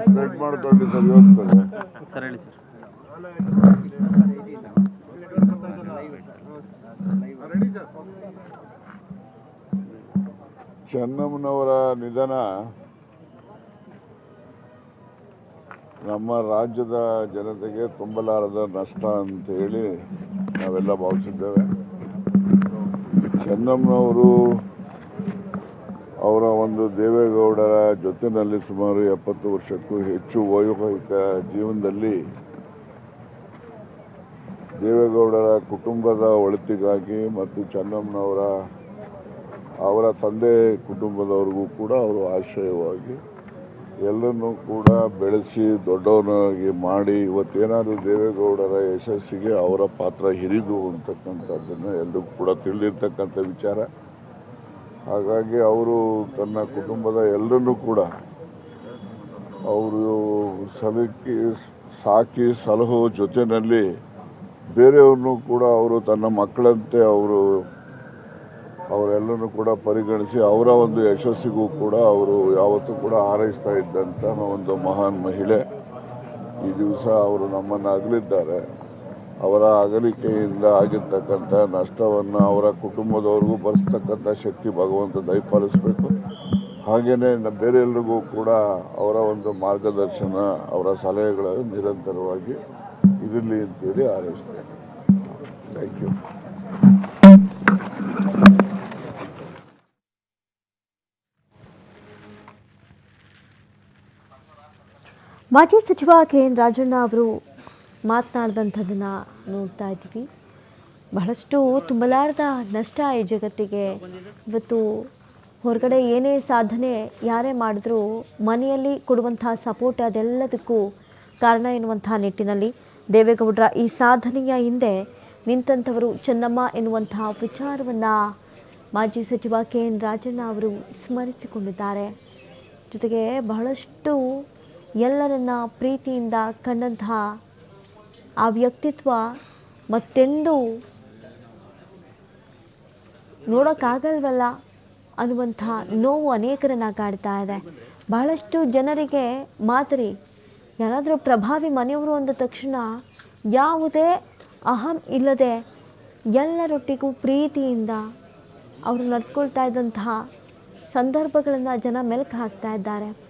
Spread ಮಾಡ್ಕೊಂಡು ಸರಿ ಹೋಗ್ತದೆ. ಸರ್ ಹೇಳಿ ಸರ್. ಚೆನ್ನಮ್ಮನವರ ನಿಧನ ನಮ್ಮ ರಾಜ್ಯದ ಜನತೆಗೆ ತುಂಬಲಾರದ ನಷ್ಟ ಅಂತ ಹೇಳಿ ನಾವೆಲ್ಲ ಭಾವಿಸಿದ್ದೇವೆ. ಚೆನ್ನಮ್ಮನವರು ಅವರ ಒಂದು ದೇವೇಗೌಡರ ಜೊತೆಯಲ್ಲಿ ಸುಮಾರು 70 ವರ್ಷಕ್ಕೂ ಹೆಚ್ಚು ವೈವಾಹಿಕ ಜೀವನದಲ್ಲಿ ದೇವೇಗೌಡರ ಕುಟುಂಬದ ಒಳಿತಿಗಾಗಿ ಮತ್ತು ಚೆನ್ನಮ್ಮನವರ ಅವರ ತಂದೆ ಕುಟುಂಬದವ್ರಿಗೂ ಕೂಡ ಅವರು ಆಶ್ರಯವಾಗಿ ಎಲ್ಲರನ್ನೂ ಕೂಡ ಬೆಳೆಸಿ ದೊಡ್ಡವನಾಗಿ ಮಾಡಿ ಇವತ್ತೇನಾದರೂ ದೇವೇಗೌಡರ ಯಶಸ್ಸಿಗೆ ಅವರ ಪಾತ್ರ ಹಿರಿದು ಅಂತಕ್ಕಂಥದ್ದನ್ನು ಎಲ್ಲರೂ ಕೂಡ ತಿಳಿದಿರ್ತಕ್ಕಂಥ ವಿಚಾರ. ಹಾಗಾಗಿ ಅವರು ತನ್ನ ಕುಟುಂಬದ ಎಲ್ಲರನ್ನೂ ಕೂಡ ಅವರು ಸಾಕಿ ಸಲಹೋ ಜೊತೆಯಲ್ಲಿ ಬೇರೆಯವ್ರನ್ನೂ ಕೂಡ ಅವರು ತನ್ನ ಮಕ್ಕಳಂತೆ ಅವರೆಲ್ಲರೂ ಕೂಡ ಪರಿಗಣಿಸಿ ಅವರ ಒಂದು ಯಶಸ್ಸಿಗೂ ಕೂಡ ಅವರು ಯಾವತ್ತೂ ಕೂಡ ಹಾರೈಸ್ತಾ ಇದ್ದಂಥ ಒಂದು ಮಹಾನ್ ಮಹಿಳೆ. ಈ ದಿವಸ ಅವರು ನಮ್ಮನ್ನು ಅಗಲಿದ್ದಾರೆ. ಅವರ ಅಗಲಿಕೆಯಿಂದ ಆಗಿರ್ತಕ್ಕಂಥ ನಷ್ಟವನ್ನು ಅವರ ಕುಟುಂಬದವ್ರಿಗೂ ಭರಿಸ್ತಕ್ಕಂಥ ಶಕ್ತಿ ಭಗವಂತ ದಯಪಾಲಿಸಬೇಕು. ಹಾಗೆಯೇ ಬೇರೆಲ್ಲರಿಗೂ ಕೂಡ ಅವರ ಒಂದು ಮಾರ್ಗದರ್ಶನ ಅವರ ಸಲಹೆಗಳು ನಿರಂತರವಾಗಿ ಇರಲಿ ಅಂತೇಳಿ ಹಾರೈಸ್ತೇನೆ. Thank you. ಮಾಜಿ ಸಚಿವ KN ರಾಜಣ್ಣ ಅವರು ಮಾತನಾಡಿದಂಥದ್ದನ್ನು ನೋಡ್ತಾ ಇದ್ದೀವಿ. ಬಹಳಷ್ಟು ತುಂಬಲಾರದ ನಷ್ಟ ಈ ಜಗತ್ತಿಗೆ. ಇವತ್ತು ಹೊರಗಡೆ ಏನೇ ಸಾಧನೆ ಯಾರೇ ಮಾಡಿದ್ರೂ ಮನೆಯಲ್ಲಿ ಕೊಡುವಂಥ ಸಪೋರ್ಟ್ ಅದೆಲ್ಲದಕ್ಕೂ ಕಾರಣ ಎನ್ನುವಂಥ ನಿಟ್ಟಿನಲ್ಲಿ ದೇವೇಗೌಡರ ಈ ಸಾಧನೆಯ ಹಿಂದೆ ನಿಂತಂಥವರು ಚೆನ್ನಮ್ಮ ಎನ್ನುವಂಥ ವಿಚಾರವನ್ನು ಮಾಜಿ ಸಚಿವ KN ರಾಜಣ್ಣ ಅವರು ಸ್ಮರಿಸಿಕೊಂಡಿದ್ದಾರೆ. ಜೊತೆಗೆ ಬಹಳಷ್ಟು ಎಲ್ಲರನ್ನ ಪ್ರೀತಿಯಿಂದ ಕಂಡಂತಹ ಆ ವ್ಯಕ್ತಿತ್ವ ಮತ್ತೆಂದೂ ನೋಡೋಕ್ಕಾಗಲ್ವಲ್ಲ ಅನ್ನುವಂಥ ನೋವು ಅನೇಕರನ್ನ ಕಾಡ್ತಾ ಇದೆ. ಬಹಳಷ್ಟು ಜನರಿಗೆ ಮಾದರಿ ಯಾರಾದರೂ ಪ್ರಭಾವಿ ಮನೆಯವರು ಅಂದ ತಕ್ಷಣ ಯಾವುದೇ ಅಹಂ ಇಲ್ಲದೆ ಎಲ್ಲರೊಟ್ಟಿಗೂ ಪ್ರೀತಿಯಿಂದ ಅವರು ನಡ್ಕೊಳ್ತಾ ಇದ್ದಂತಹ ಸಂದರ್ಭಗಳನ್ನು ಜನ ಮೆಲುಕು ಹಾಕ್ತಾ ಇದ್ದಾರೆ.